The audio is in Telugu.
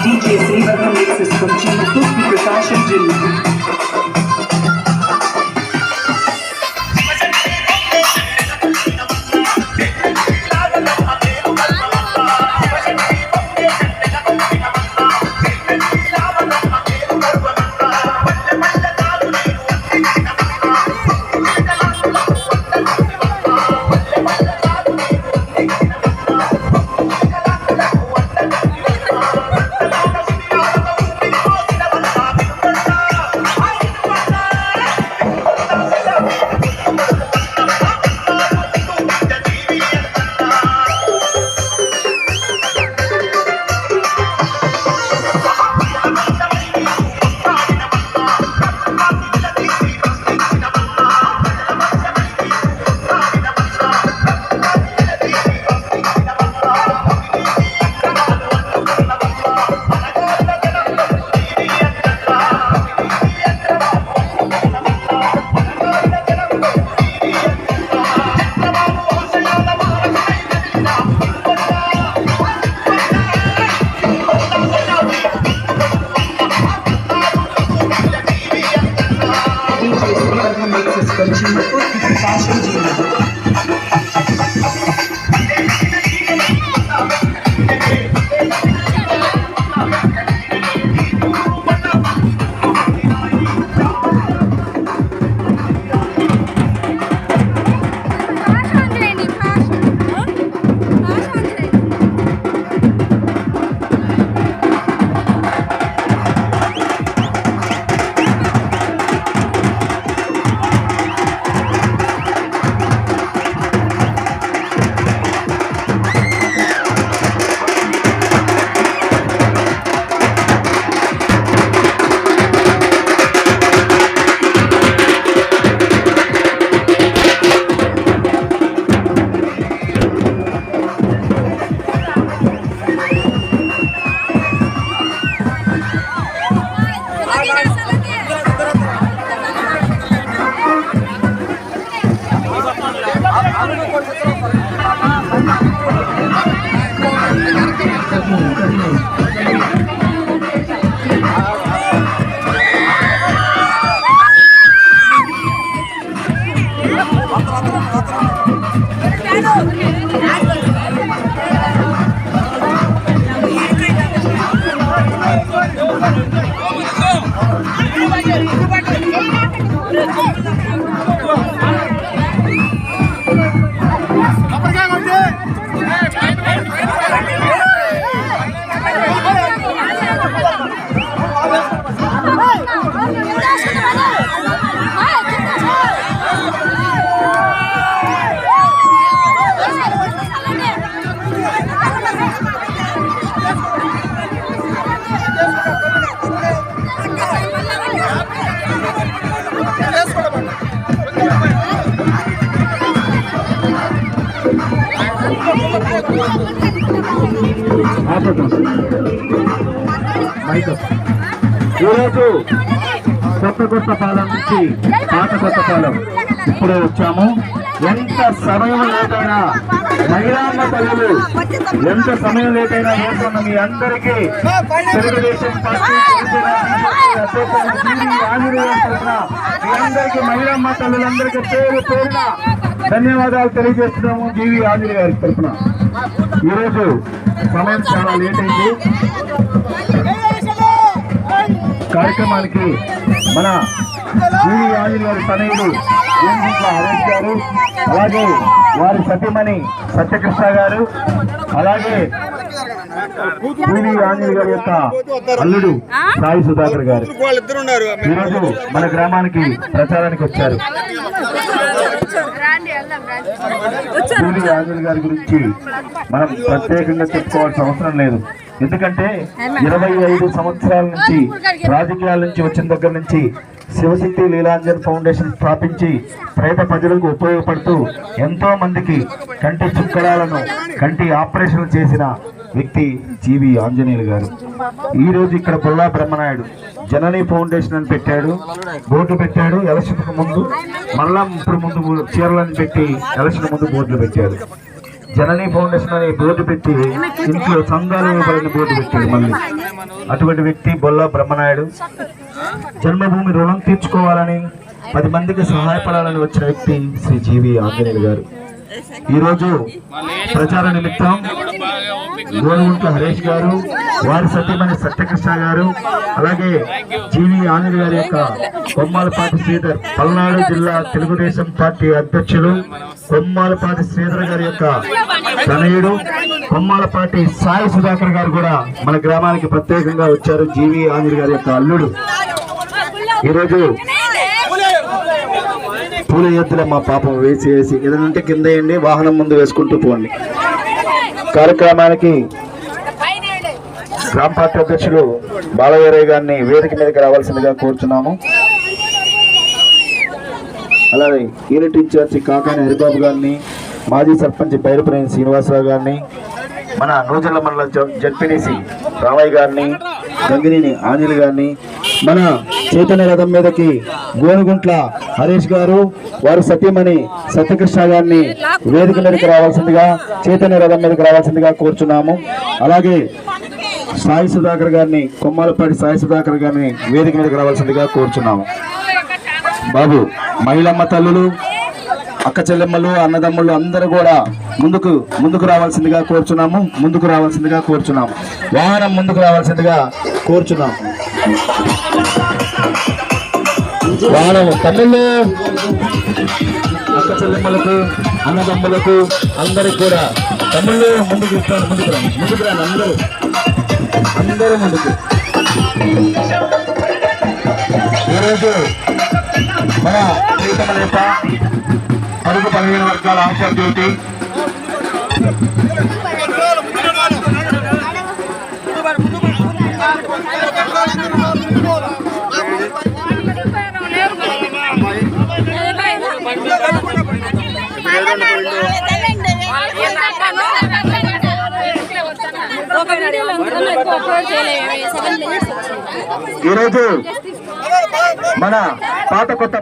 DJ Srivarman makes his continued Tutti Precaution Drill. Continue Tutti Precaution Drill. ఈరోజు కొత్తపాలెం నుంచి పాత కొత్తపాలెం ఇప్పుడు వచ్చాము. ఎంత సమయం లేటైనా మహిళాన్న తల్లులు ఎంత సమయం లేటైనా ఏర్పడిన మీ అందరికీ తెలుగుదేశం పార్టీ మీ అందరికీ మహిళామ్మ తల్లులందరికీ పేరు పేరున ధన్యవాదాలు తెలియజేస్తున్నాము. జీవి ఆంజనేయ గారి తరఫున ఈరోజు సమయం చాలా లేట్ అయింది. కార్యక్రమానికి మన జీవి ఆంజనేయ గారి తనయుడు హరీష్ గారు, అలాగే వారి సతీమణి సత్యకృష్ణ గారు, అలాగే జీవి ఆంజనేయ గారి యొక్క అల్లుడు సాయి సుధాకర్ గారు ఈరోజు మన గ్రామానికి ప్రచారానికి వచ్చారు. జీవి ఆంజనేయ గారి గురించి మనం ప్రత్యేకంగా చెప్పుకోవాల్సిన అవసరం లేదు. ఎందుకంటే 25 సంవత్సరాల నుంచి రాజకీయాల నుంచి వచ్చిన దగ్గర నుంచి శివశక్తి లీలాంజన్ ఫౌండేషన్ స్థాపించి పేద ప్రజలకు ఉపయోగపడుతూ ఎంతో మందికి కంటి చుక్కడాలను కంటి ఆపరేషన్లు చేసిన వ్యక్తి జీవి ఆంజనేయులు గారు. ఈరోజు ఇక్కడ బొల్లా బ్రహ్మనాయుడు జననీ ఫౌండేషన్ అని పెట్టాడు, బోర్డు పెట్టాడు. ఎలక్షన్ ముందు మళ్ళా ఇప్పుడు ముందు చీరలను పెట్టి ఎలక్షన్ ముందు బోర్డులు పెట్టాడు. జననీ ఫౌండేషన్ అనే బోర్డు పెట్టి ఇంట్లో సంఘాలు ఇవ్వాలని బోర్డు పెట్టాడు. మళ్ళీ అటువంటి వ్యక్తి బొల్ల బ్రహ్మనాయుడు జన్మభూమి రుణం తీర్చుకోవాలని 10 మందికి సహాయపడాలని వచ్చిన వ్యక్తి శ్రీ జీవి ఆంజనేయులు గారు. ఈరోజు ప్రచార నిమిత్తం గోరుగుంట్ల హరీష్ గారు, వారి సతీమణి సత్యకృష్ణ గారు, అలాగే జీవి ఆంజనేయులు గారి యొక్క కొమ్మాలపాటి శ్రీధర్, పల్నాడు జిల్లా తెలుగుదేశం పార్టీ అధ్యక్షులు కొమ్మాలపాటి శ్రీధర్ గారి యొక్క తనయుడు కొమ్మాలపాటి సాయి సుధాకర్ గారు కూడా మన గ్రామానికి ప్రత్యేకంగా వచ్చారు. జీవి ఆంజనేయులు గారి యొక్క అల్లుడు. ఈరోజు పూల ఎత్తుల మా పాపం వేసి ఏదంటే కింద వేయండి, వాహనం ముందు వేసుకుంటూ పోండి. కార్యక్రమానికి గ్రామ పార్టీ అధ్యక్షులు బాలయ్యరయ్య గారిని వేదిక మీదకి రావాల్సిందిగా కోరుచున్నాము. అలాగే యూనిట్ ఇన్ఛార్జి కాకాని హరిబాబు గారిని, మాజీ సర్పంచ్ బైరపనేని శ్రీనివాసరావు గారిని, మన నూజల్ల మండల జడ్పీటీసీ రామయ్య గారిని, గంగినేని ఆంజలి గారిని, మన చైతన్య రథం మీదకి గోనుగుంట్ల హరీష్ గారు, వారి సతీమణి సత్యకృష్ణ గారిని వేదిక మీదకి రావాల్సిందిగా, చైతన్య రథం మీదకి రావాల్సిందిగా కోరుచున్నాము. అలాగే సాయి సుధాకర్ గారిని, కొమ్మాలపాటి సాయి సుధాకర్ గారిని వేదిక మీదకి రావాల్సిందిగా కోరుచున్నాము. బాబు, మహిళమ్మ తల్లులు, అక్క చెల్లెమ్మలు, అన్నదమ్ముళ్ళు అందరూ కూడా ముందుకు రావాల్సిందిగా కోరుచున్నాము. వాహనం ముందుకు రావాల్సిందిగా కోరుచున్నాము. వాహనం తల్లుళ్ళు, అక్క చెల్లెమ్మలకు, అన్నదమ్ములకు అందరికి కూడా తమ్ముళ్ళు ముందుకు రాను అందరూ ముందుకు. ఈరోజు మన ప్రీతమ నేత అడుగు 15 వర్గాల ఆఫర్ డ్యూటీ ఈరోజు మన పాత కొత్త